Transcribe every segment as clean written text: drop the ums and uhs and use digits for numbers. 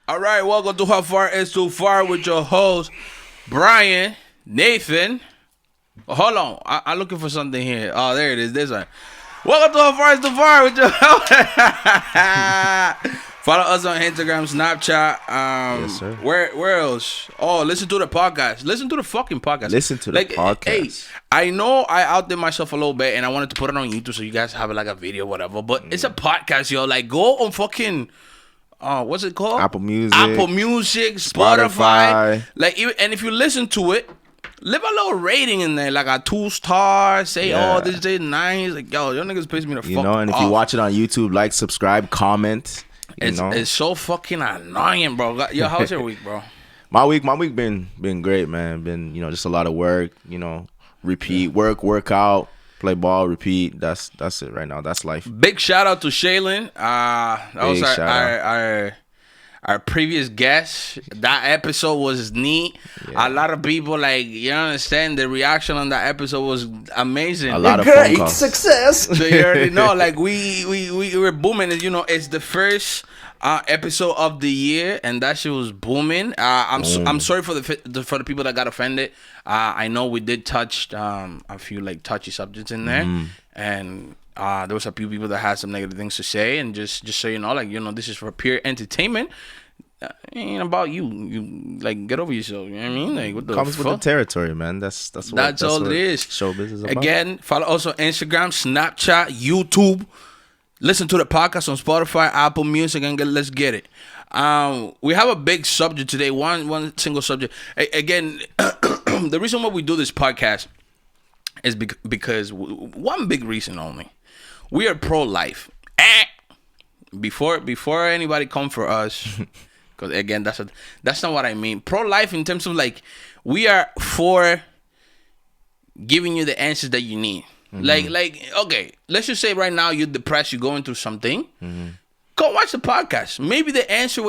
All right, welcome to How Far Is Too Far with your host, Brian, Nathan. Hold on, I'm looking for something here. Oh, there it is, this one. Welcome to How Far Is Too Far with your host. Follow us on Instagram, Snapchat. Yes, sir. Where else? Oh, listen to the podcast. Listen to the fucking podcast. Listen to the podcast. Hey, I know I outdid myself a little bit, and I wanted to put it on YouTube so you guys have like a video, whatever. But it's a podcast, yo. Like, go on fucking. What's it called? Apple Music, Spotify. Like, and if you listen to it, leave a little rating in there, like a 2-star. Say, Yeah. oh, this is nice. Like, yo, your niggas piss me the fuck off. You know, and if you watch it on YouTube, like, subscribe, comment. It's so fucking annoying, bro. Yo, how's your week, bro? My week been great, man. Been just a lot of work. Repeat, work out, play ball, repeat. That's it right now. That's life. Big shout out to Shaylin. That was our previous guest. That episode was neat. Yeah. A lot of people, like, you understand, the reaction on that episode was amazing. A lot of phone calls. Success. So you already know, like, we were booming. It's the first episode of the year, and that shit was booming. I'm sorry for the people that got offended. I know we did touch a few like touchy subjects in there, and there was a few people that had some negative things to say. And just so you know, this is for pure entertainment. Ain't about you. You like get over yourself. You know what I mean? Like, what the Comes fuck? with the territory, man. That's all it is. Showbiz is about. Again, follow us on Instagram, Snapchat, YouTube. Listen to the podcast on Spotify, Apple Music, and let's get it. We have a big subject today. One single subject. Again, the reason why we do this podcast is because one big reason only. We are pro-life. Before anybody come for us, because again, that's not what I mean. Pro-life in terms of like, we are for giving you the answers that you need. Like, okay, let's just say right now you're depressed, you're going through something. Go watch the podcast. Maybe the answer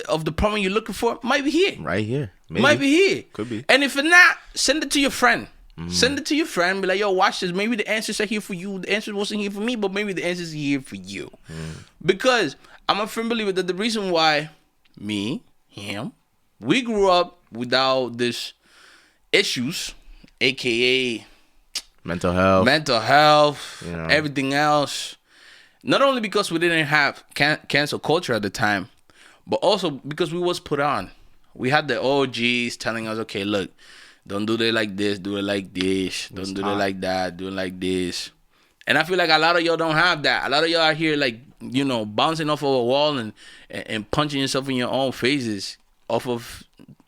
of the problem you're looking for might be here. Right here. Maybe. Might be here. Could be. And if it's not, send it to your friend. Send it to your friend. Be like, yo, watch this. Maybe the answers are here for you. The answer wasn't here for me, but maybe the answers are here for you. Because I'm a firm believer that the reason why me, him, we grew up without these issues, a.k.a. mental health, everything else. Not only because we didn't have cancel culture at the time, but also because we was put on. We had the OGs telling us, okay, look, don't do it like this, do it like this. Don't do it like that, do it like this. And I feel like a lot of y'all don't have that. A lot of y'all are here like, bouncing off of a wall and punching yourself in your own faces off of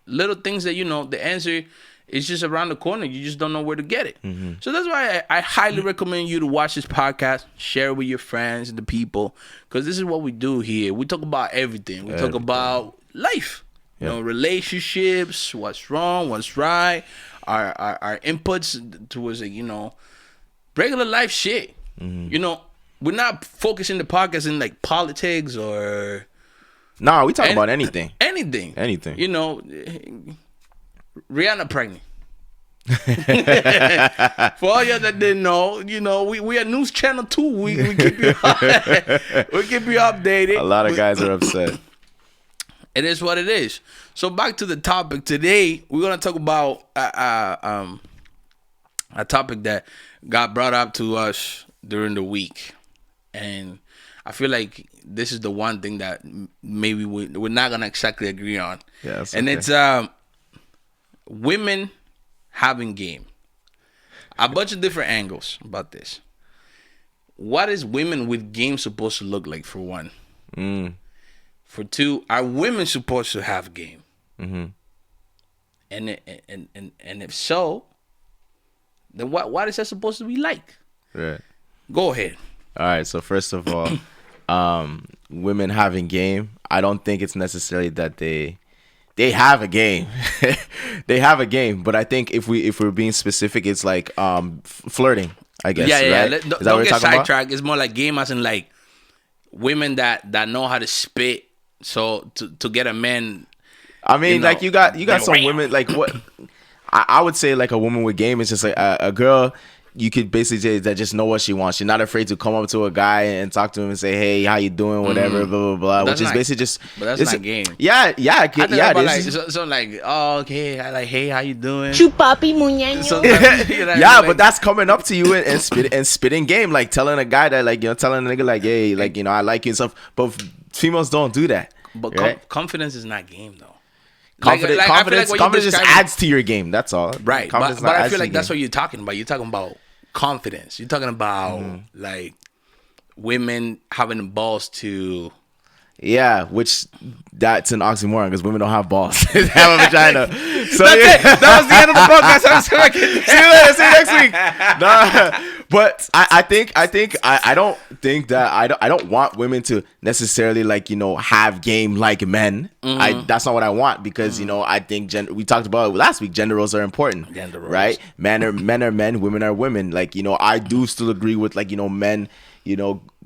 little things that, the answer is just around the corner. You just don't know where to get it. So that's why I highly recommend you to watch this podcast, share it with your friends and the people, because this is what we do here. We talk about everything. We talk about life, relationships, what's wrong, what's right, our inputs towards regular life shit. We're not focusing the podcast in like politics or. Nah, we talk about anything. Anything. Rihanna pregnant. For all y'all that didn't know, we are news channel 2. We keep you we keep you updated. A lot of guys are upset. It is what it is. So back to the topic today. We're gonna talk about a topic that got brought up to us during the week, and I feel like this is the one thing that maybe we're not gonna exactly agree on. Yes, and okay. It's women having game. A bunch of different angles about this. What is women with game supposed to look like, for one? For two, are women supposed to have game? And if so, then what is that supposed to be like? Right. Go ahead. All right. So first of all, women having game. I don't think it's necessarily that they have a game. They have a game, but I think if we're being specific, it's like flirting, I guess. Yeah. Right? Don't get sidetracked. It's more like game as in like women that know how to spit. So to get a man. I mean, like you got some women like what I would say like a woman with game is just like a girl. you could basically say that just know what she wants. She's not afraid to come up to a guy and talk to him and say, "Hey, how you doing?" Whatever, blah blah blah. That's which is not- basically just. But that's it's- not game. Yeah, yeah, I think yeah. about This like is- so like, oh, okay, I like, hey, how you doing? Chupapi muñeño. Sometimes, you know, yeah, like- but that's coming up to you and spitting game, like telling a guy that, like, telling a nigga like, hey, like, I like you and stuff. But females don't do that. But right? confidence is not game though. Confidence, I feel like confidence, what you confidence just described- adds to your game. That's all. Right, Confidence but I adds feel to like your that's game. what you're talking about. You're talking about confidence. You're talking about like women having the balls to. Yeah, which that's an oxymoron because women don't have balls. They have a vagina. So That's it. That was the end of the podcast. See you next week. Nah, but I don't think that I don't want women to necessarily like have game like men. That's not what I want because I think we talked about it last week. Gender roles are important. Gender roles. Right? Men are men, women are women. Like I do still agree with like men.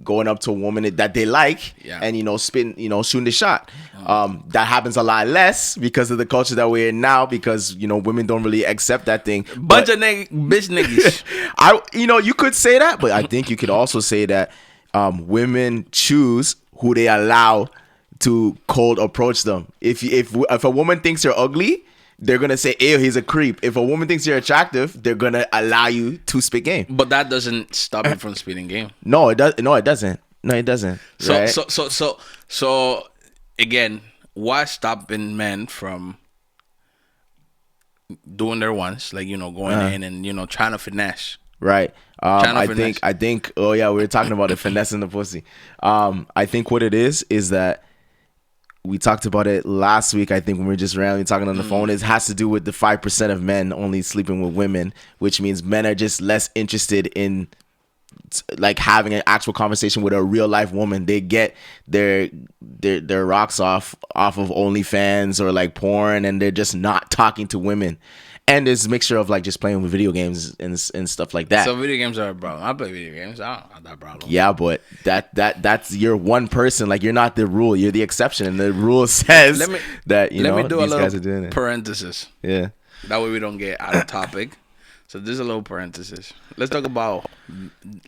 Going up to a woman that they like and spitting, shooting the shot. That happens a lot less because of the culture that we're in now. Because women don't really accept that thing. Bunch of bitch niggas. You could say that, but I think you could also say that women choose who they allow to cold approach them. If a woman thinks you're ugly, they're gonna say, "Ew, he's a creep." If a woman thinks you're attractive, they're gonna allow you to spit game. But that doesn't stop you from spitting game. No, it does. No, it doesn't. No, it doesn't. So right? so again, why stopping men from doing their ones, like going in and trying to finesse? Right. Trying to I finesse. think. Oh yeah, we were talking about the finesse in the pussy. I think what it is that we talked about it last week. I think when we were just randomly talking on the phone, it has to do with the 5% of men only sleeping with women, which means men are just less interested in like having an actual conversation with a real life woman. They get their rocks off of OnlyFans or like porn, and they're just not talking to women. And there's a mixture of like just playing with video games and stuff like that. So video games are a problem. I play video games. I don't have that problem. Yeah, but that's you're one person. Like you're not the rule. You're the exception, and the rule says Let me that do a these guys are little doing it. parenthesis. Yeah. That way we don't get out of topic. So there's a little parenthesis. Let's talk about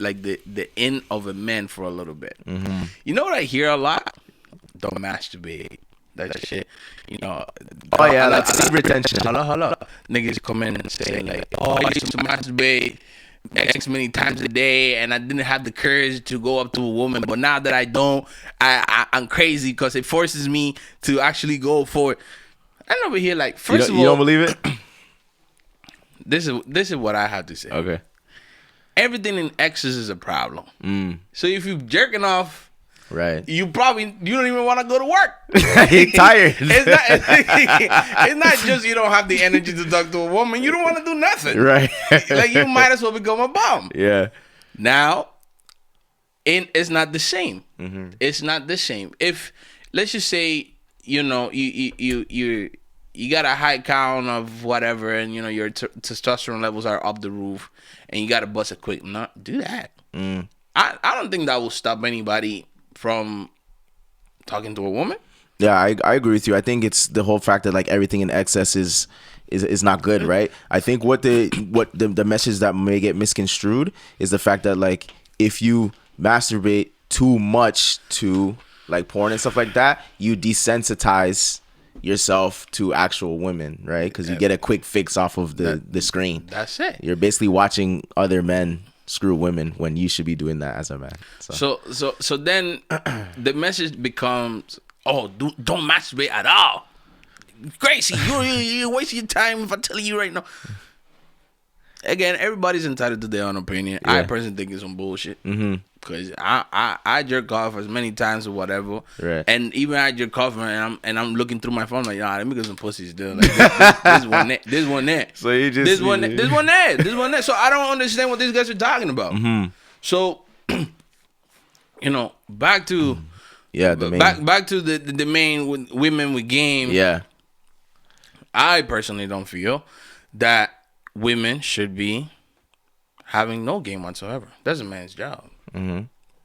like the end of a man for a little bit. Mm-hmm. You know what I hear a lot? Don't masturbate. That shit. Oh yeah, that's retention. Hello. Niggas come in and say like, oh, I used to masturbate X many times a day, and I didn't have the courage to go up to a woman. But now that I don't, I'm crazy because it forces me to actually go for it. And over here, like, first of all, You don't believe it? this is what I have to say. Okay. Everything in excess is a problem. So if you're jerking off, Right. you don't even want to go to work. You're tired. It's not just you don't have the energy to talk to a woman. You don't want to do nothing. Right. Like you might as well become a bum. Yeah. Now, it's not the same. Mm-hmm. It's not the same. If let's just say you got a high count of whatever, and your testosterone levels are up the roof, and you got to bust a quick nut, do that. I don't think that will stop anybody from talking to a woman. Yeah, I agree with you. I think it's the whole fact that like everything in excess is not good, right? I think what the message that may get misconstrued is the fact that like if you masturbate too much to like porn and stuff like that, you desensitize yourself to actual women, right? Because you get a quick fix off of the screen. That's it. You're basically watching other men screw women when you should be doing that as a man. So then the message becomes, oh, don't masturbate at all. Crazy, you're wasting your time if I tell you right now. Again, everybody's entitled to their own opinion. Yeah. I personally think it's some bullshit. Because I jerk off as many times or whatever. Right. And even I jerk off and I'm looking through my phone like, let me get some pussies still. Like, this one there. This one there. So you just This one there. So I don't understand what these guys are talking about. So, back to the main, back to the main with women with game. yeah. I personally don't feel that women should be having no game whatsoever. That's a man's job.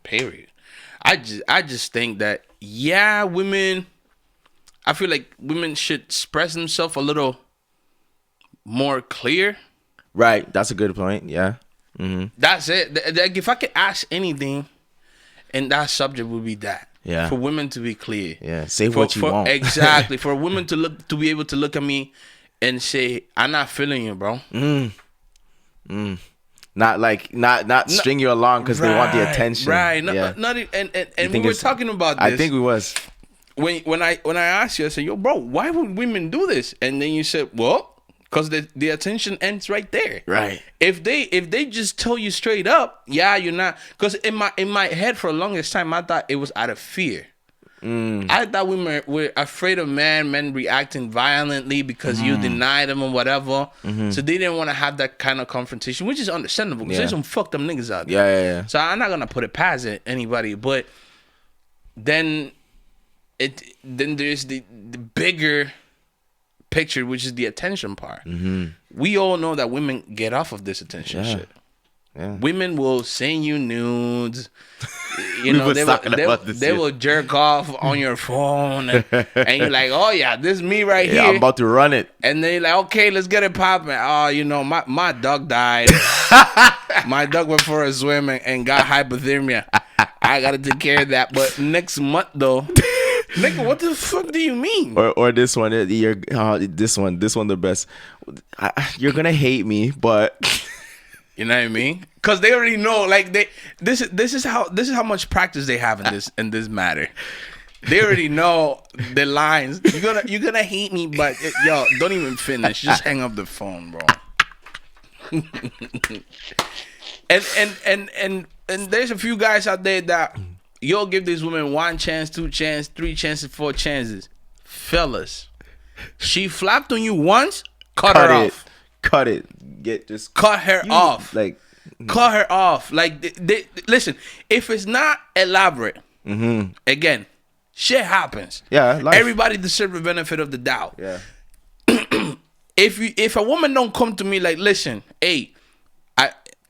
Period. I just think that women. I feel like women should express themselves a little more clear. Right, that's a good point. Yeah. That's it. Like, if I could ask anything, and that subject would be that. Yeah. For women to be clear. Yeah. Say what you want. Exactly. For women to be able to look at me and say, "I'm not feeling you, bro." Not string you along because they want the attention. Right. Yeah. And we were talking about this. I think we was. When I asked you, I said, "Yo, bro, why would women do this?" And then you said, "Well, because the attention ends right there." Right. If they just tell you straight up, yeah, you're not. Because in my head for the longest time, I thought it was out of fear. I thought women were afraid of men reacting violently because you deny them or whatever. So they didn't want to have that kind of confrontation, which is understandable because there's some fucked up niggas out there. Yeah. So I'm not gonna put it past anybody, but then there's the bigger picture, which is the attention part. We all know that women get off of this attention shit. Yeah. Women will send you nudes. We was talking about this they shit. will jerk off on your phone, and you're like, "Oh yeah, this is me right here." I'm about to run it. And then you're like, "Okay, let's get it popping." Oh, my dog died. My dog went for a swim and got hypothermia. I gotta take care of that. But next month though. Nigga, what the fuck do you mean? Or this one, this one the best. You're gonna hate me, but you know what I mean? Because they already know, like this is how much practice they have in this matter. They already know the lines. You're gonna hate me, but yo, don't even finish. Just hang up the phone, bro. and there's a few guys out there that you'll give these women 1 chance, 2 chances, 3 chances, 4 chances. Fellas, she flapped on you once, cut her off. Cut it. Cut her off. Like, cut her off. Like, listen, if it's not elaborate, again, shit happens. Yeah, life. Everybody deserves the benefit of the doubt. Yeah. If a woman don't come to me like, listen, hey,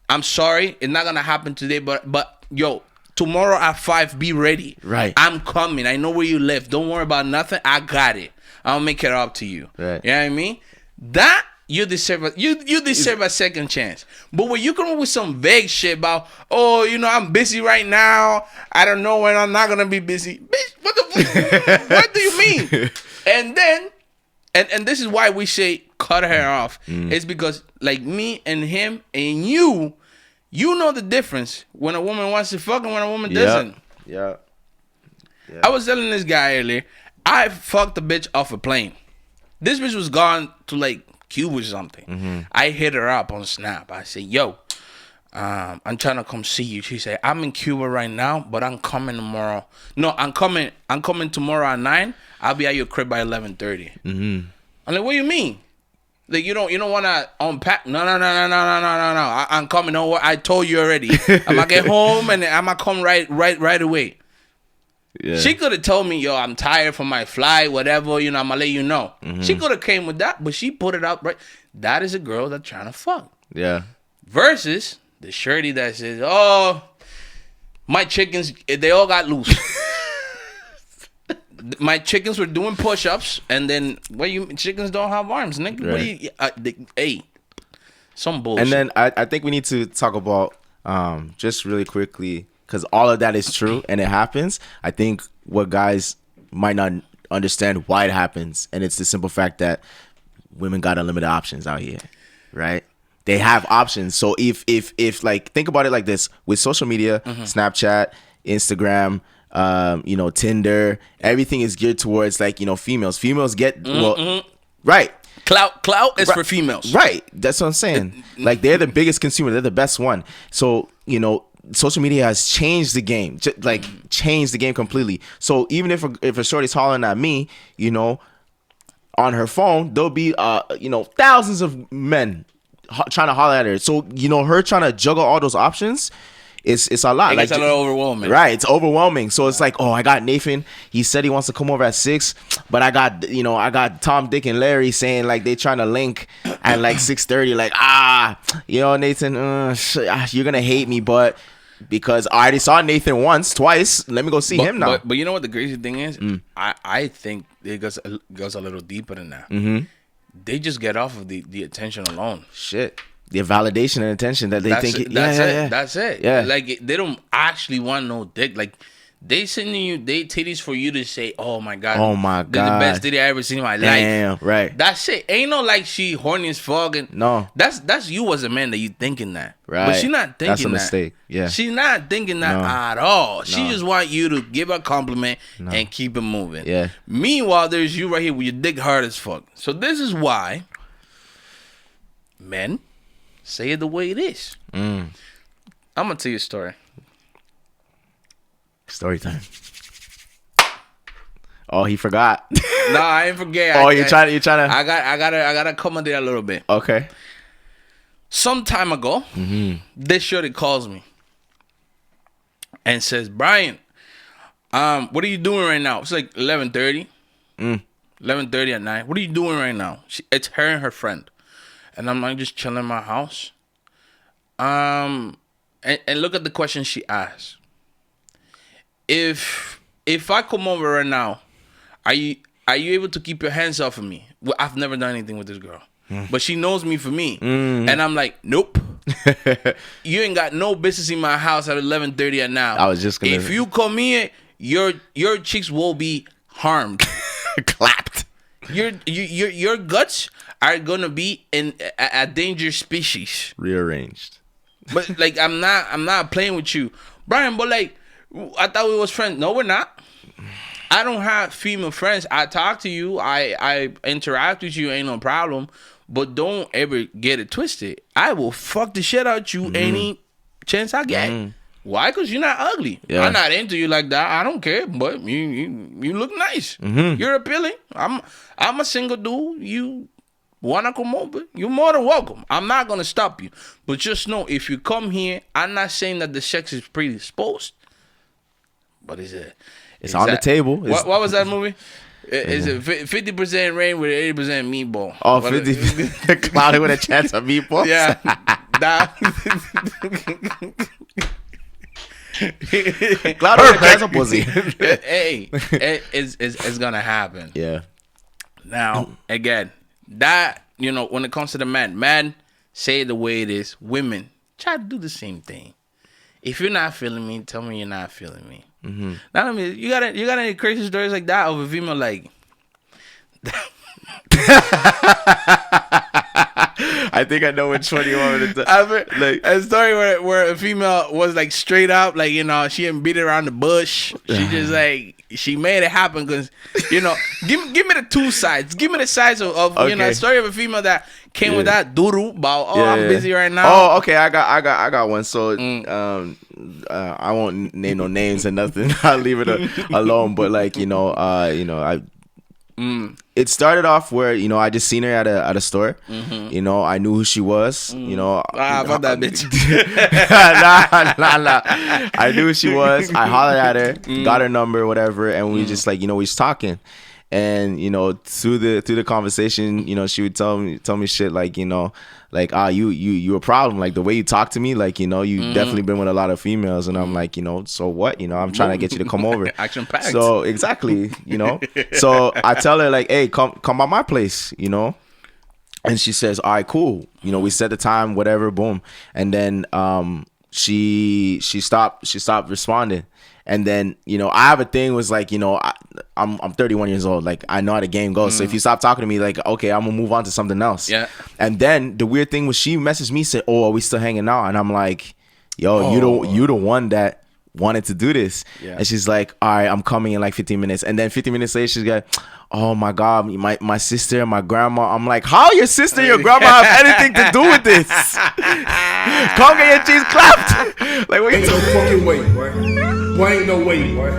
I'm sorry, it's not gonna happen today, but yo, tomorrow at 5, be ready. Right. I'm coming. I know where you live. Don't worry about nothing. I got it. I'll make it up to you. Right. You know what I mean? That you deserve a second chance. But when you come up with some vague shit about, oh, I'm busy right now. I don't know when I'm not gonna be busy. Bitch, what the fuck? What do you mean? And then and this is why we say cut her off. It's because like me and him and you know the difference when a woman wants to fuck and when a woman doesn't. Yeah. I was telling this guy earlier, I fucked a bitch off a plane. This bitch was gone to like Cuba or something. I hit her up on Snap. I said, yo, I'm trying to come see you. She said, I'm in Cuba right now, but I'm coming tomorrow. No, I'm coming tomorrow at 9. I'll be at your crib by 11:30. I'm like, what do you mean? Like, you don't want to unpack? No. I'm coming over. I told you already. I'm gonna get home and I'm gonna come right away. Yeah. She could have told me, yo, I'm tired from my flight, whatever. I'm gonna let you know. She could have came with that, but she put it out right. That is a girl that's trying to fuck. Yeah. Versus the shirty that says, oh, my chickens, they all got loose. My chickens were doing push-ups, and then chickens don't have arms, nigga. Right. Hey, some bullshit. And then I think we need to talk about just really quickly, because all of that is true and it happens. I think what guys might not understand why it happens, and it's the simple fact that women got unlimited options out here, right? They have options. So if like, think about it like this: with social media, Snapchat, Instagram, Tinder, everything is geared towards like, females. Females get right. Clout is for females. Right. That's what I'm saying. Like, they're the biggest consumer. They're the best one. So, social media has changed the game. Changed the game completely. So even if a shorty's hollering at me, on her phone, there'll be thousands of men trying to holler at her. So, her trying to juggle all those options, it's a lot. It's a little overwhelming. Right, it's overwhelming. So it's like, oh, I got Nathan. He said he wants to come over at 6, but I got Tom, Dick, and Larry saying like they trying to link at like 6:30. Like, Nathan, you're gonna hate me, but because I already saw Nathan twice, let me go see him now. But you know what the crazy thing is? I think it goes a little deeper than that. They just get off of the attention alone. Shit. the validation and attention that they That's think. it. That's yeah. it. Yeah. Like they don't actually want no dick. Like they sending you they titties for you to say, "Oh my god, Oh my they're the God. best titty I ever seen in my life." Damn, right. That's it. Ain't no like she horny as fuck. And No. that's you as a man that you thinking that. Right. But she not thinking That's a that. mistake. Yeah. She's not thinking that No. at all. She No. just want you to give her a compliment and keep it moving. Yeah. Meanwhile, there's you right here with your dick hard as fuck. So this is why men say it the way it is. I'm gonna tell you a story. Story time. Oh, he forgot. No, I ain't forget. Oh, you're trying to. I gotta accommodate a little bit. Okay. Some time ago, this shorty calls me and says, "Brian, what are you doing right now?" It's like 11:30. 11:30 at night. What are you doing right now? It's her and her friend, and I'm like just chilling in my house. And look at the question she asked. If I come over right now, are you able to keep your hands off of me? Well, I've never done anything with this girl, but she knows me for me, and I'm like, nope. You ain't got no business in my house at 11:30 at night. I was just gonna. If you come here, your cheeks will be harmed, clapped. Your guts are gonna be in a dangerous species. Rearranged. But like I'm not playing with you, Brian. But like I thought we was friends. No, we're not. I don't have female friends. I talk to you. I interact with you. Ain't no problem. But don't ever get it twisted. I will fuck the shit out you any chance I get. Why? Because you're not ugly. Yeah. I'm not into you like that. I don't care. But you look nice. You're appealing. I'm a single dude. You wanna come over? You're more than welcome. I'm not gonna stop you. But just know if you come here, I'm not saying that the sex is predisposed. But It's on the table. What was that movie? Is it 50% rain with 80% meatball? Oh, What 50 clouded with a chance of meatballs. Yeah. Clouded with a chance of pussy. Hey, it's gonna happen. Yeah. Now, again, that, when it comes to the man say it the way it is. Women, try to do the same thing. If you're not feeling me, tell me you're not feeling me. Now, I mean, you got any crazy stories like that of a female like? I think I know which one you want me to tell. Like a story where a female was like straight up, like, she didn't beat it around the bush. She just like she made it happen because give me the two sides. Give me the sides of a story of a female that came with that doodoo about I'm busy right now. Oh, okay, I got one. So I won't name no names and nothing. I'll leave it alone. But like it started off where I just seen her at a store. I knew who she was. Fuck that bitch. nah. I knew who she was. I hollered at her, got her number, whatever, and we just like we was talking. And through the conversation, she would tell me shit like you a problem, like the way you talk to me, like you definitely been with a lot of females, and I'm like so what, I'm trying to get you to come over. Action packed. So exactly, so I tell her like, hey, come by my place, and she says, all right, cool, we set the time, whatever, boom, and then she stopped responding. And then, I have a thing was like, I'm 31 years old. Like, I know how the game goes. So if you stop talking to me, like, okay, I'm going to move on to something else. Yeah. And then the weird thing was she messaged me, said, oh, are we still hanging out? And I'm like, yo, you the one that wanted to do this. Yeah. And she's like, all right, I'm coming in like 15 minutes. And then 15 minutes later, she's like, oh my God, my sister and my grandma. I'm like, how your sister and your grandma have anything to do with this? Come get your cheese clapped. Like, what Ain't no fucking way, boy. Boy, ain't no way, boy.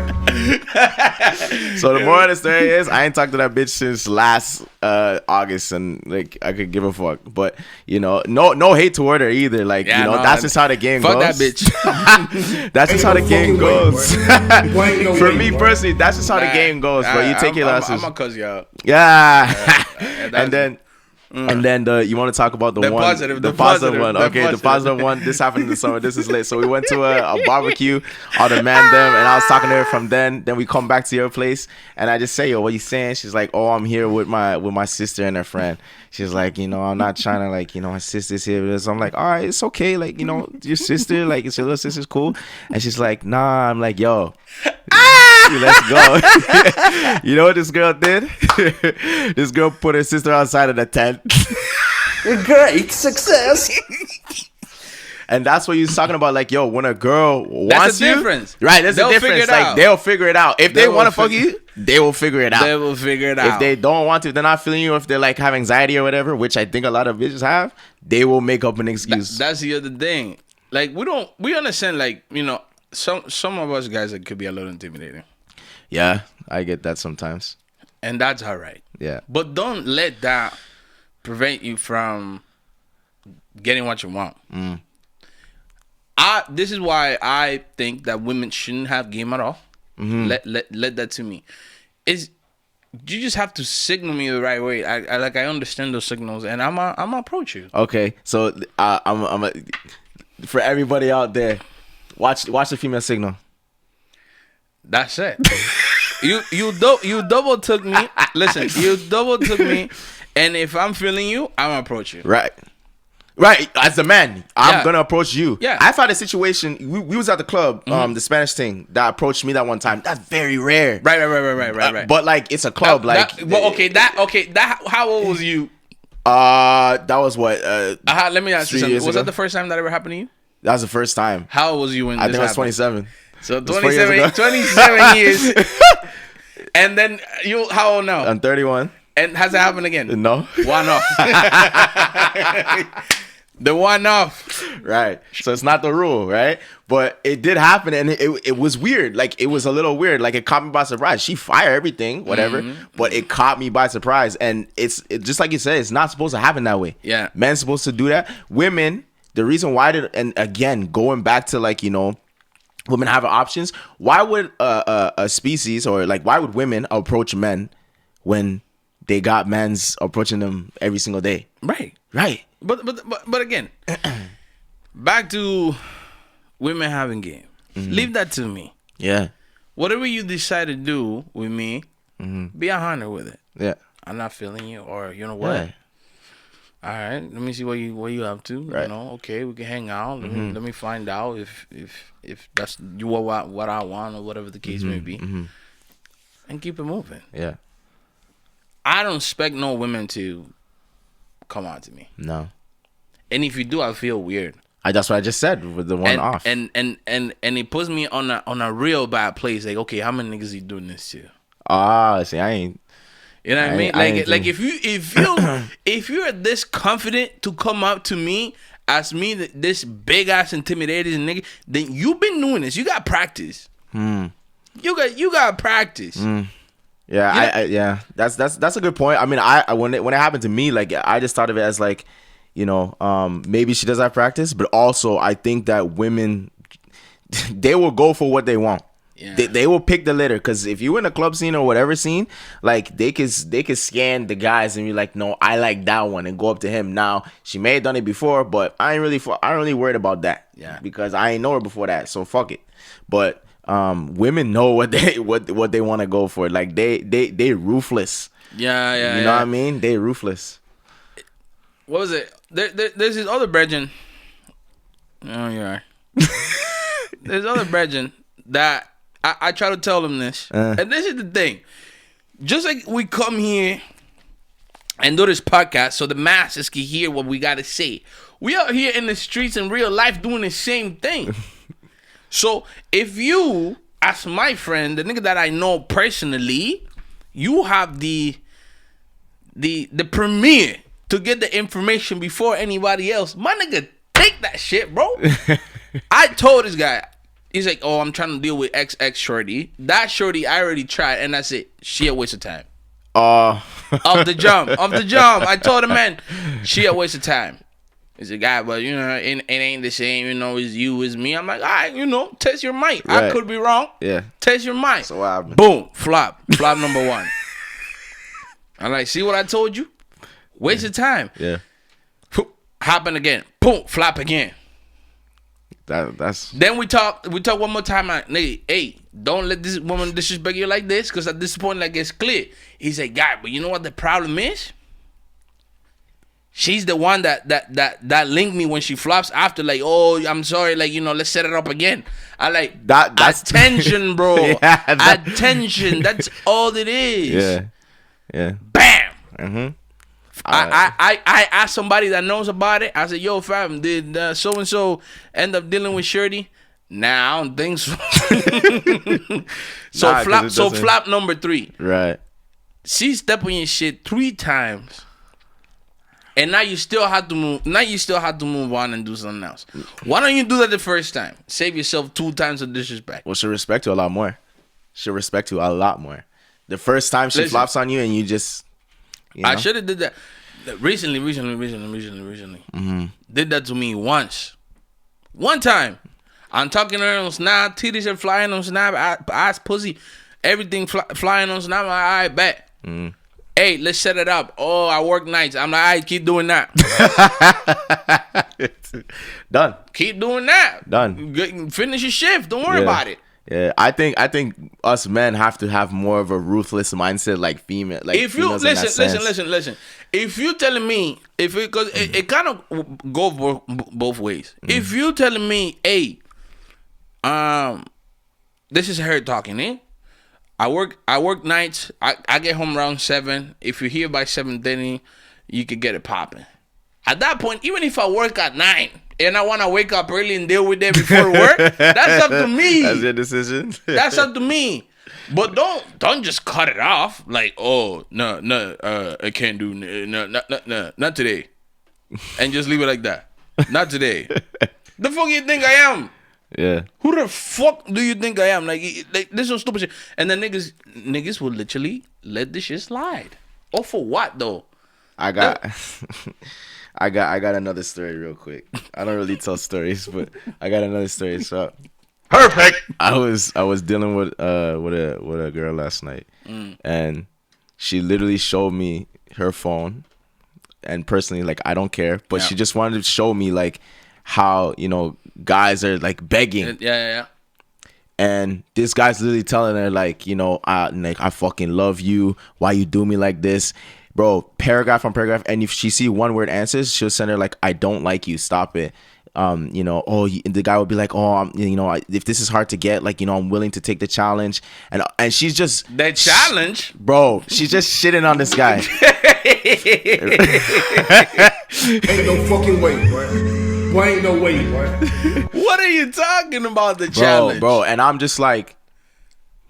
So the moral of the story is, I ain't talked to that bitch since last August, and like I could give a fuck. But no hate toward her either. Like that's just how the game goes. Fuck that bitch. That's just how the game goes. For me personally, that's just how the game goes. But you take your losses. I'm gonna cuss you out. Yeah. And then And then you want to talk about the positive one. Okay, the positive one. This happened in the summer. This is lit. So we went to a barbecue, all the man them, and I was talking to her from then. Then we come back to your place, and I just say, "Yo, what you saying?" She's like, "Oh, I'm here with my sister and her friend." She's like, I'm not trying to like, my sister's here with us. I'm like, all right, it's okay. Like, your sister, like, it's your little sister's cool. And she's like, nah. I'm like, yo. Let's go. You know what this girl did? This girl put her sister outside of the tent. Great success. And that's what you're talking about. Like, yo, when a girl wants that's the you, difference. Right? That's the difference. Like, they'll figure it out. If they want to fuck you, they will figure it out. They will figure it out. If they don't want to, they're not feeling you. If they like have anxiety or whatever, which I think a lot of bitches have, they will make up an excuse. That's the other thing. Like, we understand. Like, some of us guys, it could be a little intimidating. Yeah, I get that sometimes. And that's all right. Yeah. But don't let that prevent you from getting what you want. This is why I think that women shouldn't have game at all. Let that to me. You just have to signal me the right way. I understand those signals, and I'm approach you. Okay, so I'm for everybody out there, watch the female signal. That's it. You double took me. Listen, you double took me, and if I'm feeling you, I'm gonna approach you. Right, as a man, I'm gonna approach you. Yeah, I've had a situation. We was at the club, the Spanish thing that approached me that one time. That's very rare. Right. But like, it's a club. That. How old was you? That was what? Let me ask you something. Was that the first time that ever happened to you? That was the first time. How old was you when I this think I was happened? 27. So 27 years. And then you, how old now? I'm 31. And has it happened again? No. One off. The one off. Right. So it's not the rule, right? But it did happen, and it was weird. Like, it was a little weird. Like, it caught me by surprise. She fired everything, whatever, but it caught me by surprise. And it's just like you said, it's not supposed to happen that way. Yeah. Men's supposed to do that. Women, the reason why and again, going back to like, women have options. Why would a species, or like, why would women approach men when they got men's approaching them every single day? Right. But again, back to women having game. Leave that to me. Yeah. Whatever you decide to do with me, be 100 with it. Yeah. I'm not feeling you, or you know what? Yeah. All right, let me see what you up to. Right. Okay, we can hang out. Let me find out if that's what I want, or whatever the case may be, and keep it moving. Yeah. I don't expect no women to come out to me. No. And if you do, I feel weird. That's what I just said with the one off. And it puts me on a real bad place. Like, okay, how many niggas you doing this to? See, I ain't. You know what I mean? Like if you're this confident to come up to me as me, this big ass intimidated nigga, then you've been doing this. You got practice. You got practice. Yeah, that's a good point. I mean, when it happened to me, like, I just thought of it as like, maybe she does have practice, but also I think that women, they will go for what they want. Yeah. They will pick the litter, because if you in a club scene or whatever scene, like, they could scan the guys and be like, no, I like that one, and go up to him. Now, she may have done it before, but I ain't really worried about that. Yeah, because I ain't know her before that, so fuck it. But women know what they want to go for. Like, they ruthless. Yeah. You know what I mean? They ruthless. What was it? There's this other brethren. Oh, you are. There's other brethren that I try to tell them this, and this is the thing. Just like we come here and do this podcast so the masses can hear what we gotta say, we out here in the streets in real life doing the same thing. So if you, as my friend, the nigga that I know personally, you have the premiere to get the information before anybody else, my nigga, take that shit, bro. I told this guy, he's like, oh, I'm trying to deal with XX shorty. That shorty I already tried, and that's it. She a waste of time. Off the jump. I told the man, she a waste of time. He's a guy, but it ain't the same, as you as me. I'm like, all right, test your mic. Right. I could be wrong. Yeah. Test your mic. So what happened? Boom, flop number one. I'm like, see what I told you? Waste of time. Yeah. Happen again. Boom. Flop again. That's Then we talk one more time. Like, nigga, hey, don't let this woman disrespect you like this, because at this point, like, it's clear. He said, God, but you know what the problem is? She's the one that linked me when she flops after, like, oh, I'm sorry, like, you know, let's set it up again. I like that's attention, bro. Yeah, attention. That's all it is. Yeah. Bam. Mm-hmm. I asked somebody that knows about it. I said, yo, fam, did so and so end up dealing with Shirty? Nah, I don't think so. So flop number 3. Right. She stepped on your shit 3 times. And now you still have to move. Now you still have to move on and do something else. Why don't you do that the first time? Save yourself 2 times of disrespect. Well, she'll respect you a lot more. She'll respect you a lot more. The first time she flops on you and you just, you know? I should have did that recently. Mm-hmm. Did that to me once. One time. I'm talking to her on Snap. Titties are flying on Snap. Ass, pussy, everything flying on Snap. I'm like, all right, bet. Mm. Hey, let's set it up. Oh, I work nights. I'm like, all right, keep doing that. Done. Keep doing that. Done. Finish your shift. Don't worry about it. Yeah, I think us men have to have more of a ruthless mindset, like female. Like, if you listen. If you telling me, because it kind of go both ways. Mm. If you telling me, hey, this is her talking, eh? I work nights. I get home around 7. If you're here by 7:30, you could get it popping. At that point, even if I work at 9 and I want to wake up early and deal with them before work, that's up to me. That's your decision. That's up to me. But don't just cut it off like, oh no, I can't do no, not today, and just leave it like that. Not today. The fuck you think I am? Yeah. Who the fuck do you think I am? Like this is stupid shit. And then niggas will literally let this shit slide. Oh, for what though? I got another story real quick. I don't really tell stories, but I got another story. So perfect. I was dealing with a girl last night, and she literally showed me her phone, and personally, like, I don't care, but she just wanted to show me like how, you know, guys are like begging. Yeah. And this guy's literally telling her, like, you know, I fucking love you. Why you do me like this? Bro, paragraph on paragraph. And if she see one word answers, she'll send her like, I don't like you. Stop it. You know, the guy would be like, oh, you know, if this is hard to get, like, you know, I'm willing to take the challenge. And she's just... The challenge? Bro, she's just shitting on this guy. Ain't no fucking way, bro. Boy, ain't no way, boy. What are you talking about, the challenge? Bro, and I'm just like,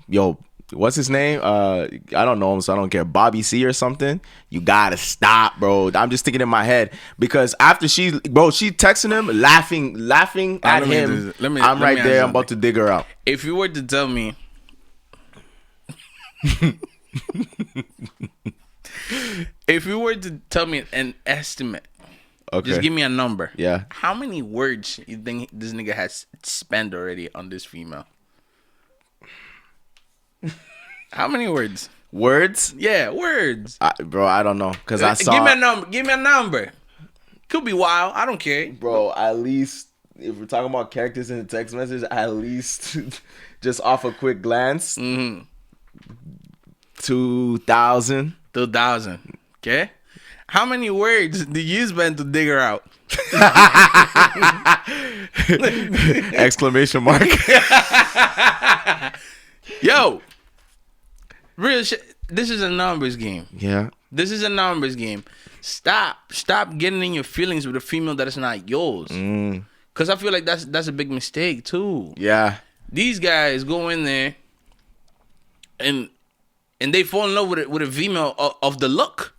yo, what's his name? I don't know him, so I don't care. Bobby C or something. You gotta stop, bro. I'm just thinking in my head, because after she texting him, laughing at him. I'm right there. I'm about to dig her out. If you were to tell me, an estimate, okay, just give me a number. Yeah. How many words you think this nigga has spent already on this female? How many words? Words? Yeah, words. Bro, I don't know, cause I saw. Give me a number. Could be wild. I don't care. Bro, at least if we're talking about characters in the text message, at least just off a quick glance, 2,000. 2,000. Okay. How many words did you spend to dig her out? Exclamation mark. Yo, real shit. This is a numbers game. Yeah. This is a numbers game. Stop getting in your feelings with a female that is not yours. Cause I feel like that's a big mistake too. Yeah. These guys go in there and they fall in love with a female of the look.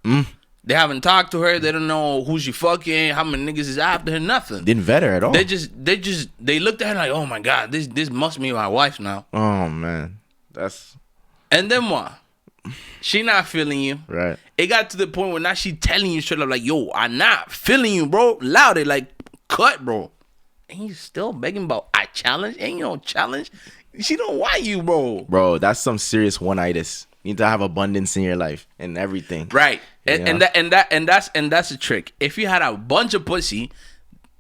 They haven't talked to her. They don't know who she fucking, how many niggas is after her, nothing. Didn't vet her at all. They looked at her like, oh my God, this must be my wife now. Oh man. And then what? She not feeling you. Right. It got to the point where now she telling you straight up like, yo, I'm not feeling you, bro. Loud it, like, cut, bro. And you still begging about a challenge? Ain't no challenge. She don't want you, bro. Bro, that's some serious one-itis. You need to have abundance in your life and everything. Right. You And know? that's the trick. If you had a bunch of pussy,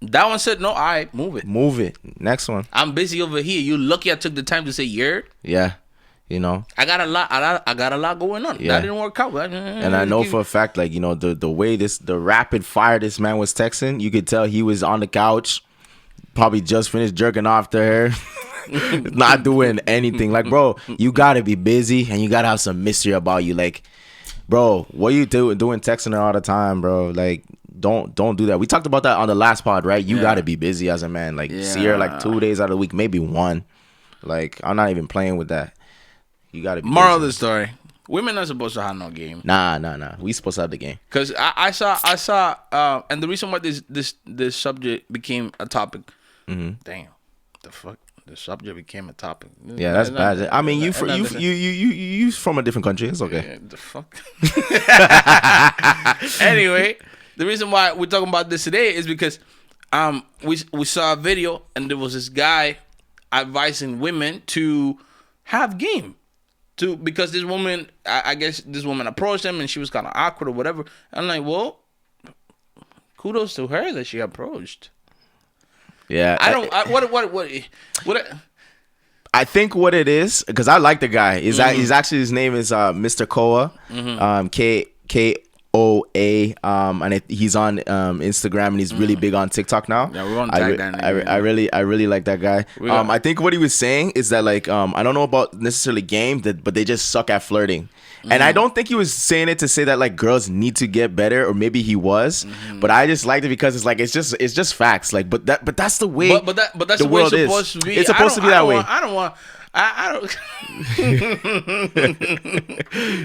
that one said no. All right, move it. Move it. Next one. I'm busy over here. You lucky I took the time to say you're. Yeah. You know. I got a lot. I got a lot going on. Yeah. That didn't work out. And I know for a fact, like, you know, the way the rapid fire this man was texting, you could tell he was on the couch, probably just finished jerking off to her, not doing anything. Like, bro, you gotta be busy and you gotta have some mystery about you. Like, bro, what you doing texting her all the time, bro? Like, don't do that. We talked about that on the last pod, right? You gotta be busy as a man. Like, see her like 2 days out of the week, maybe one. Like, I'm not even playing with that. You gotta be Moral of busy. the story: women are supposed to have no game. Nah. We supposed to have the game. Cause I saw, and the reason why this subject became a topic. Damn, the fuck, the subject became a topic. Yeah, that's bad. I mean, you from a different country. It's okay. Yeah, the fuck. Anyway, the reason why we're talking about this today is because we saw a video and there was this guy advising women to have game. Because this woman, I guess this woman approached him and she was kind of awkward or whatever. I'm like, well, kudos to her that she approached. Yeah. I think what it is, because I like the guy. He's actually, his name is Mr. Koa, Koa, and he's on Instagram and he's really big on TikTok now. Yeah, we're gonna tag that nigga. I really like that guy. I think what he was saying is that, like, I don't know about necessarily game, but they just suck at flirting. And I don't think he was saying it to say that, like, girls need to get better, or maybe he was, but I just liked it because it's like it's just facts. Like, but that's the way. But that's the the way world it's is. supposed to be. It's supposed to be that way. I don't.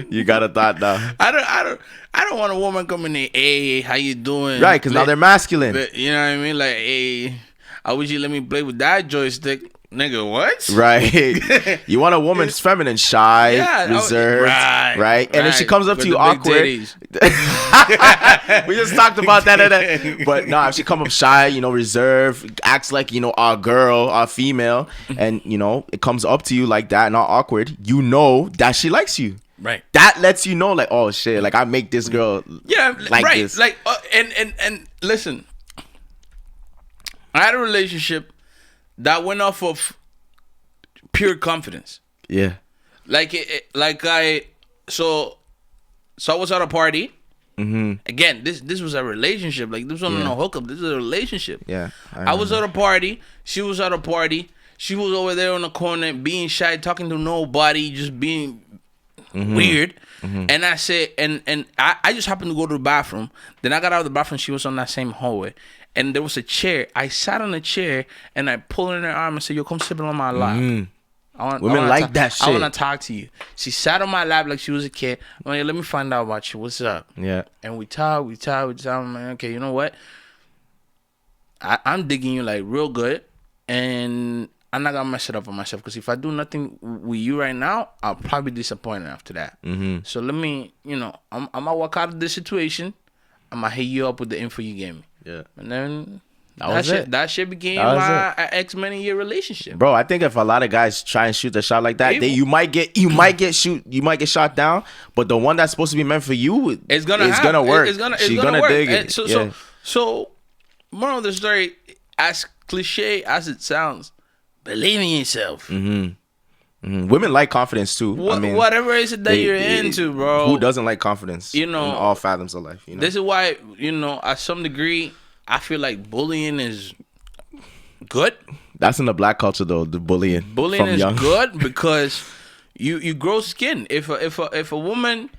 You got a thought now, I don't want a woman coming in. Hey, how you doing? right? Because now they're masculine. You know what I mean? Like, hey, I wish you let me play with that joystick, nigga. What? Right. You want a woman that's feminine, shy, reserved, right? And if she comes up to you awkward, we just talked about that. But no, if she come up shy, you know, reserved, acts like, you know, our girl, our female, and, you know, it comes up to you like that, not awkward, you know that she likes you. Right. That lets you know, like, oh shit, like, I make this girl like right. this. Like, and listen, I had a relationship that went off of pure confidence. Yeah. So I was at a party. Again, this was a relationship. Like, this wasn't no hookup. This is a relationship. Yeah. I was at a party. She was at a party. She was over there in the corner, being shy, talking to nobody, just being weird. And I said, and I just happened to go to the bathroom. Then I got out of the bathroom. She was on that same hallway. And there was a chair. I sat on the chair and I pulled in her arm and said, yo, come sit on my lap. Women like that shit. I want to talk to you. She sat on my lap like she was a kid. I'm like, let me find out about you. What's up? Yeah. And we talk. I'm like, okay, you know what? I'm digging you like real good. And I'm not going to mess it up on myself. Because if I do nothing with you right now, I'll probably be disappointed after that. So let me, you know, I'm going to walk out of this situation. I'm going to hit you up with the info you gave me. Yeah. And then that shit became my ex many-year relationship. Bro, I think if a lot of guys try and shoot the shot like that, you might get shot down, but the one that's supposed to be meant for you, it's gonna work. She's gonna work. dig it. So moral of the story, as cliche as it sounds, believe in yourself. Women like confidence too. Whatever is it that you're into, bro. Who doesn't like confidence? You know, in all fathoms of life. You know? This is why, you know, at some degree, I feel like bullying is good. That's in the black culture, though. The bullying is good because you grow skin. If a woman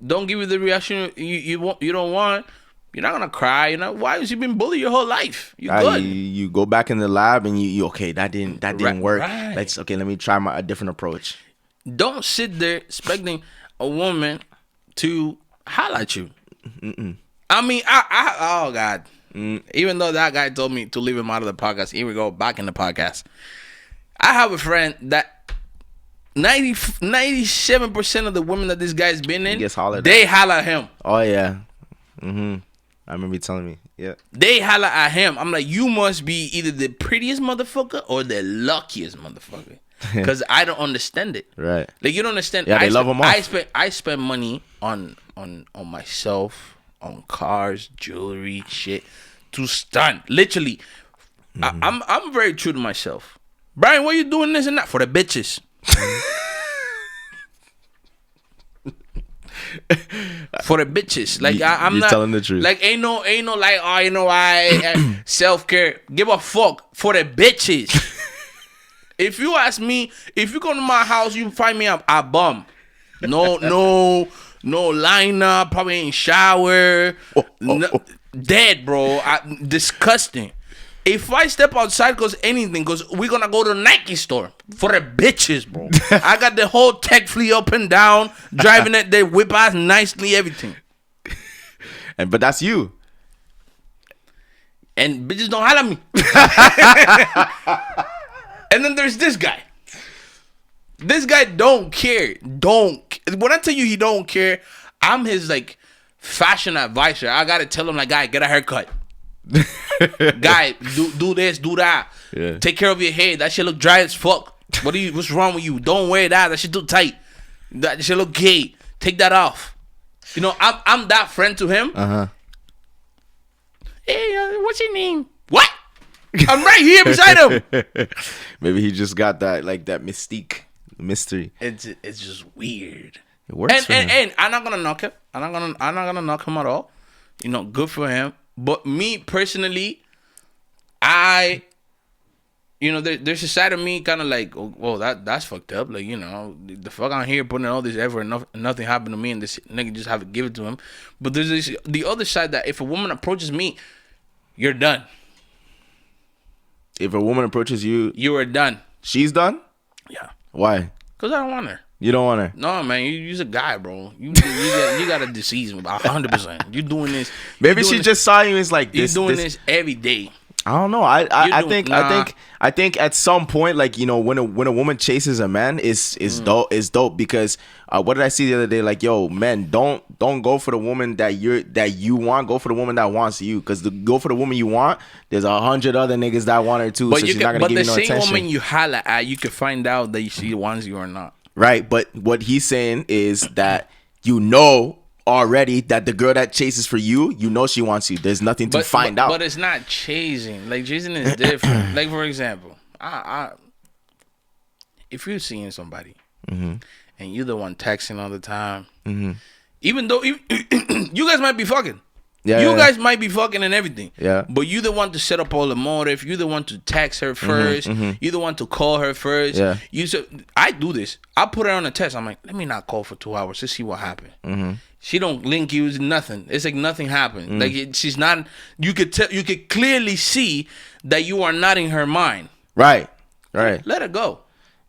don't give you the reaction you don't want, you're not gonna cry. You know why? Because you've been bullied your whole life. You good. You go back in the lab and you okay. That didn't work. Right. Let me try a different approach. Don't sit there expecting a woman to holler at you. I mean, oh God. Even though that guy told me to leave him out of the podcast, here we go, back in the podcast. I have a friend that 97% of the women that this guy's been in, they holler at him. Oh, yeah. I remember you telling me. Yeah. They holler at him. I'm like, you must be either the prettiest motherfucker or the luckiest motherfucker. because I don't understand it. Right. Like you don't understand. Yeah, they love them off. I spend money on myself, on cars, jewelry, shit, to stunt. Literally, I'm very true to myself. Brian, why you doing this and that for the bitches? For the bitches, like I'm you're not telling the truth. Like ain't no like I self care. Give a fuck for the bitches. If you ask me, if you come to my house, you find me a bum. No liner, probably ain't shower. Dead, bro. Disgusting. If I step outside cause we're gonna go to the Nike store for the bitches, bro. I got the whole tech fleet up and down, driving it, they whip ass nicely, everything. But that's you. And bitches don't holler at me. And then there's this guy. This guy don't care. When I tell you he don't care, I'm his like fashion advisor. I gotta tell him like, guy, get a haircut. Guy, do this, do that. Yeah. Take care of your hair. That shit look dry as fuck. What's wrong with you? Don't wear that. That shit too tight. That shit look gay. Take that off. You know, I'm that friend to him. Hey, what's your name? What? I'm right here beside him. Maybe he just got that like that mystique, mystery. It's just weird. It works for him. And I'm not gonna knock him. I'm not gonna knock him at all. You know, good for him. But me personally, there's a side of me kind of like, oh, that's fucked up. Like, you know, the fuck I'm here putting in all this effort and nothing happened to me, and this nigga just have to give it to him. But there's the other side that if a woman approaches me, you're done. If a woman approaches you, You are done. she's done? Yeah. Why? Cause I don't want her. You don't want her? No, man, you're a guy, bro. You got a disease 100%. You doing this? Maybe she just saw you as like You're this. doing this every day. I don't know. I think at some point, like, you know, when a woman chases a man, is dope because what did I see the other day? Like, yo, men, don't go for the woman that you want. Go for the woman that wants you. Because go for the woman you want, there's 100 other niggas that want her too. So she's not gonna give you no attention. But the same woman you holla at, you can find out that she wants you or not. Right, but what he's saying is that you know already that the girl that chases for you, you know she wants you. There's nothing to find out. But it's not chasing. Like, chasing is different. Like, for example, if you're seeing somebody and you're the one texting all the time, even though you guys might be fucking. Yeah, you guys might be fucking and everything. Yeah. But you the one to set up all the motive. You the one to text her first. You the one to call her first. Yeah. I do this. I put her on a test. I'm like, let me not call for 2 hours to see what happened. She don't link you. It's nothing. It's like nothing happened. Like she's not. You could clearly see that you are not in her mind. Right. Let her go.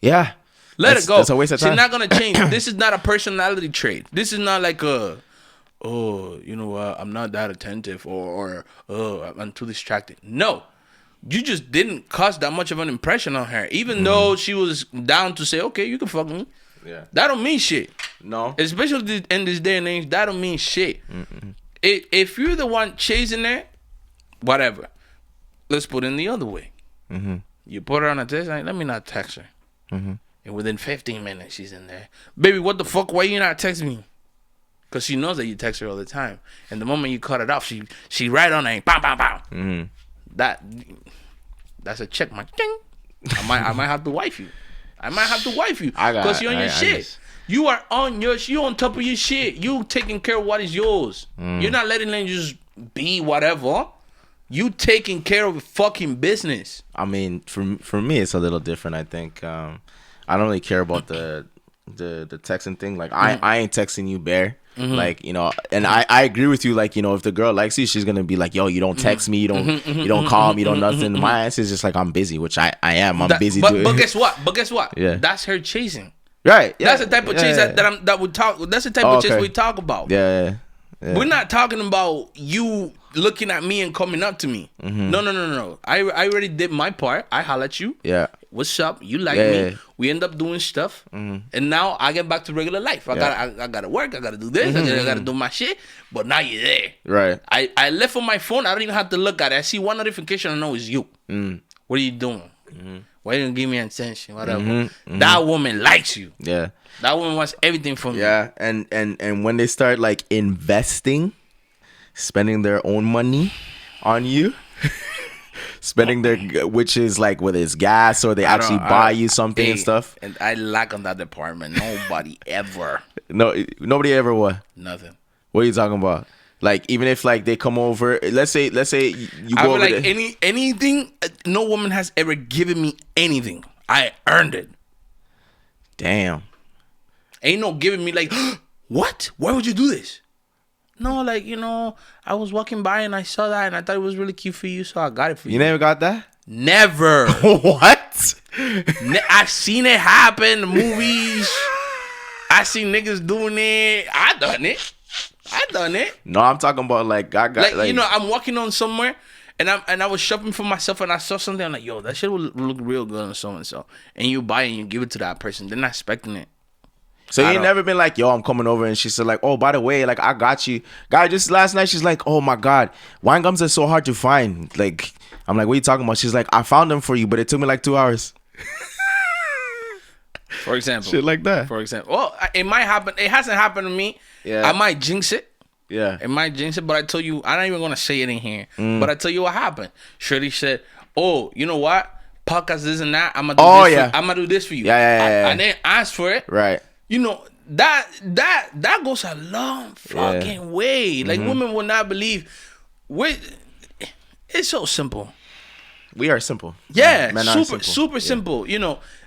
Yeah. Let her go. That's a waste of time. She's not gonna change. This is not a personality trait. This is not like you know what, I'm not that attentive or I'm too distracted. No. You just didn't cause that much of an impression on her. Even though she was down to say, okay, you can fuck me. Yeah. That don't mean shit. No. Especially in this day and age, that don't mean shit. If you're the one chasing her, whatever. Let's put it in the other way. You put her on a test, like, let me not text her. And within 15 minutes, she's in there. Baby, what the fuck? Why you not texting me? Because she knows that you text her all the time. And the moment you cut it off, she right on it. Bam, bam, bam. That's a check mark. Ding. I might have to wife you. Because you're on your shit. You are on you on top of your shit. You taking care of what is yours. You're not letting them just be whatever. You taking care of fucking business. I mean, for me, it's a little different. I think I don't really care about the texting thing. Like I ain't texting you, Bear. Like, you know, and I agree with you. Like, you know, if the girl likes you, she's gonna be like, yo, you don't text me, you don't call me, you don't nothing. My answer is just like, I'm busy, which I am. I'm busy. But guess what? Yeah. That's her chasing. Right. Yeah. That's the type of chase that we talk. That's the type of chase we talk about. Yeah. We're not talking about you looking at me and coming up to me. No. I already did my part. I holler at you. Yeah. What's up? You like me. We end up doing stuff. And now I get back to regular life. I gotta work. I gotta do this. I gotta do my shit. But now you're there. Right. I left on my phone. I don't even have to look at it. I see one notification. I know it's you. What are you doing? Why you don't give me attention? Whatever. That woman likes you. Yeah. That woman wants everything from you. Yeah, and when they start like investing, spending their own money on you, spending their, which is like whether it's gas or they actually buy you something and stuff. And I lack on that department. Nobody ever. No, nobody ever what? Nothing. What are you talking about? Like even if like they come over, let's say you I go feel over like there. anything. No woman has ever given me anything. I earned it. Damn. Ain't no giving me like, what? Why would you do this? No, like, I was walking by and I saw that and I thought it was really cute for you, so I got it for you. You never got that? Never. What? I seen it happen in movies. I seen niggas doing it. I done it. No, I'm talking about like I got like I'm walking on somewhere and I was shopping for myself and I saw something. I'm like, yo, that shit will look real good on so and so. And you buy it and you give it to that person. They're not expecting it. So you ain't never been like, yo, I'm coming over, and she said like, oh, by the way, like I got you. Guy, just last night she's like, oh my God, wine gums are so hard to find. Like, I'm like, what are you talking about? She's like, I found them for you, but it took me like 2 hours. For example. Shit like that. For example. Well, it might happen. It hasn't happened to me. Yeah. I might jinx it. Yeah. It might jinx it, but I tell you, I'm not even going to say it in here. But I tell you what happened. Shirley said, oh, you know what? Podcast this and that. I'm gonna do this for you. Yeah. I didn't ask for it. Right. That goes a long fucking way. Like women will not believe. It's so simple. We are simple. Yeah, Men are super simple.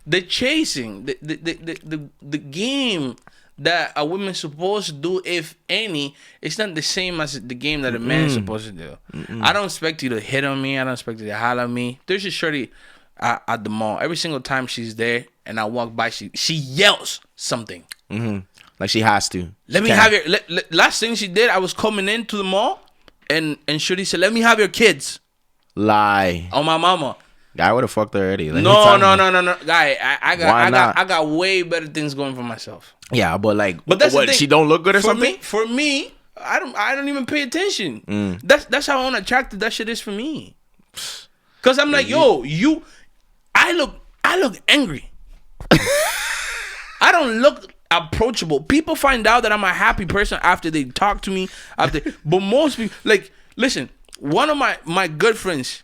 The chasing, the game that a woman's supposed to do, if any, it's not the same as the game that a man is supposed to do. I don't expect you to hit on me. I don't expect you to holler at me. There's a shorty at the mall. Every single time she's there and I walk by, she yells something. Like she has to. Let me have your. Last thing she did, I was coming into the mall, and shorty said, "Let me have your kids." Lie. On my mama. Guy would have fucked her already. Like, No. Guy, I got way better things going for myself. Yeah, but like, But that's the thing. she don't look good or something? For me, I don't even pay attention. That's how unattractive that shit is for me. Cause I'm like, yo, I look angry. I don't look approachable. People find out that I'm a happy person after they talk to me. But most people, like, listen, one of my good friends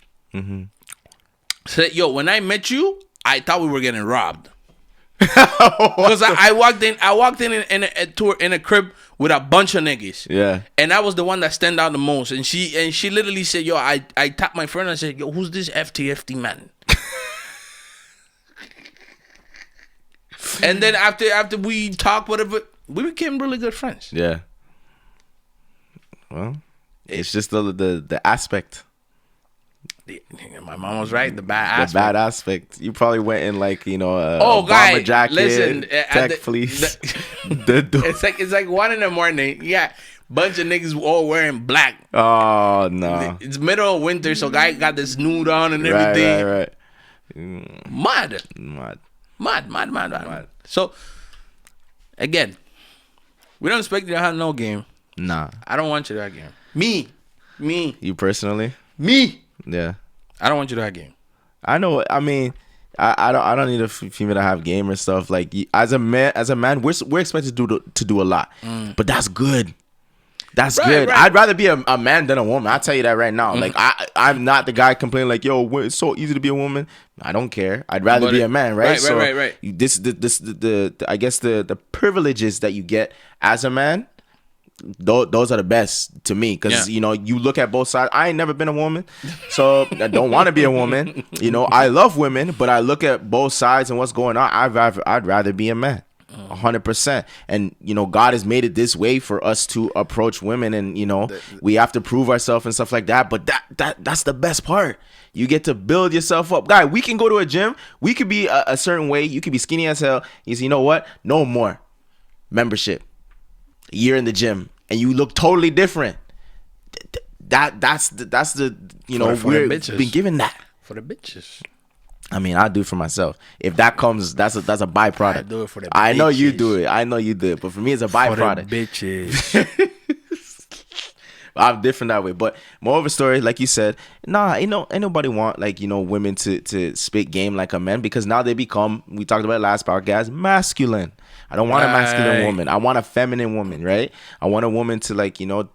said, yo, when I met you, I thought we were getting robbed. Because I walked in a crib with a bunch of niggas. Yeah. And I was the one that stand out the most. And she literally said, yo, I tapped my friend and I said, yo, who's this FTFT man? And then after we talked, whatever, we became really good friends. Yeah. Well, it's just the aspect. My mom was right. The bad aspect. The bad aspect. You probably went in like, a guy, bomber jacket, listen, tech fleece. It's like 1 a.m. Yeah, bunch of niggas all wearing black. Oh no. It's middle of winter, so guy got this nude on and everything. Right. Mad. So again, we don't expect you to have no game. Nah. I don't want you to have game. Me. You personally? Me. Yeah. I don't want you to have game. I know. I mean, I don't need a female to have game or stuff. Like as a man, we're expected to do a lot, but that's good. That's good. Right. I'd rather be a man than a woman. I'll tell you that right now. Like I'm not the guy complaining like, yo, it's so easy to be a woman. I don't care. I'd rather be a man, right? Right. I guess the privileges that you get as a man, those are the best to me because you look at both sides. I ain't never been a woman, so I don't want to be a woman. I love women, but I look at both sides and what's going on. I'd rather be a man. 100%. And God has made it this way for us to approach women, and we have to prove ourselves and stuff like that. But that's the best part. You get to build yourself up. Guy, we can go to a gym. We could be a certain way. You could be skinny as hell. You say, you know what? No more membership. A year in the gym, and you look totally different. That's the we're been given that for the bitches. I mean, I do it for myself. If that comes, that's a byproduct. I do it for the bitches. I know you do it. But for me, it's a byproduct. For the bitches. I'm different that way. But more of a story, like you said, ain't nobody want like, you know, women to spit game like a man, because now they become, we talked about it last podcast, masculine. I don't want a masculine woman. I want a feminine woman, right? I want a woman to, like, you know,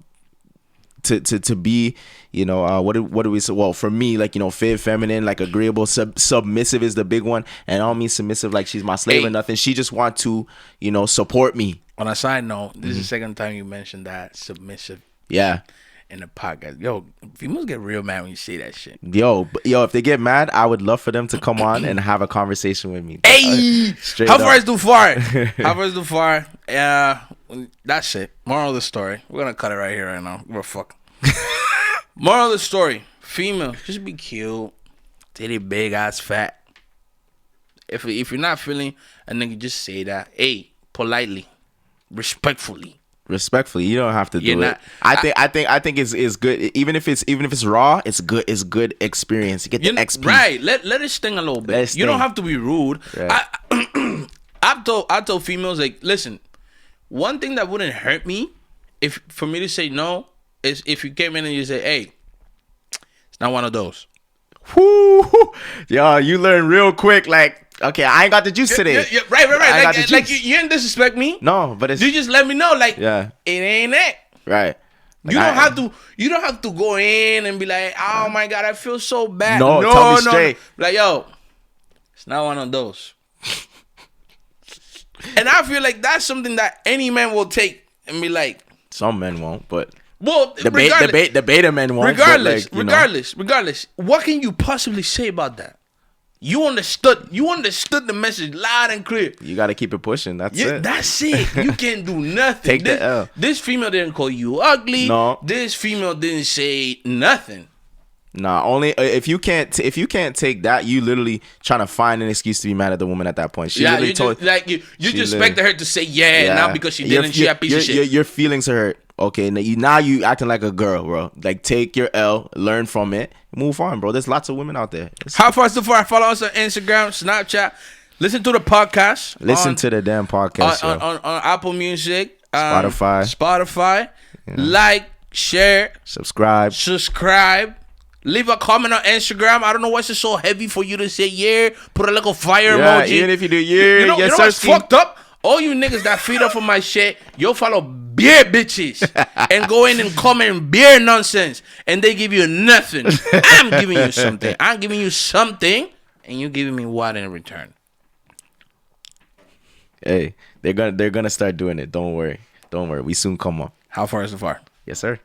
to be, you know, what do we say? Well, for me, like, you know, feminine, like agreeable, submissive is the big one. And I don't mean submissive like she's my slave or nothing. She just want to, you know, support me. On a side note, this is the second time you mentioned that submissive. Yeah. In the podcast. Yo, females get real mad when you say that shit. Yo, if they get mad, I would love for them to come on and have a conversation with me. Hey! Straight How up. far is too far? How far is too far? That's it. Moral of the story. We're going to cut it right here right now. We're fucking. Moral of the story. Female, just be cute. Titty big ass fat. If you're not feeling a nigga, just say that. Hey, politely. Respectfully. You don't have to do it. I think it's good. Even if it's raw, it's good. It's good experience. You get the XP. Right. Let it sting a little bit. You don't have to be rude. Right. I told females, like, listen, one thing that wouldn't hurt me for me to say no is if you came in and you say, hey, it's not one of those. Whoo, yo, you learn real quick. Like, okay, I ain't got the juice today. Yeah, right. Like you didn't disrespect me. No, but it's, you just let me know. Like, yeah, it ain't it. Right. Like, You don't have to go in and be like, oh my God, I feel so bad. No, tell me straight. Like, yo, it's not one of those. And I feel like that's something that any man will take and be like. Some men won't, but. Well, the beta men won't. Regardless, but, like, regardless. What can you possibly say about that? You understood the message loud and clear. You got to keep it pushing. That's it. That's it. You can't do nothing. Take the L. This female didn't call you ugly. No. This female didn't say nothing. Nah, only if you can't take that, you literally trying to find an excuse to be mad at the woman at that point. She literally you just expected her to say now because she didn't. She a piece of shit. Your feelings are hurt. Okay, now you acting like a girl, bro. Like, take your L, learn from it, move on, bro. There's lots of women out there. How far so far? Follow us on Instagram, Snapchat. Listen to the podcast. Listen to the damn podcast on Apple Music, Spotify. Yeah. Like, share, subscribe. Leave a comment on Instagram. I don't know why it's so heavy for you to say yeah. Put a little fire emoji. Even if you do yeah, you know what's fucked up? All you niggas that feed up on my shit, you'll follow beer bitches and go in and comment beer nonsense, and they give you nothing. I'm giving you something. And you're giving me what in return? Hey, they're gonna start doing it. Don't worry. We soon come on. How far is the far? Yes, sir.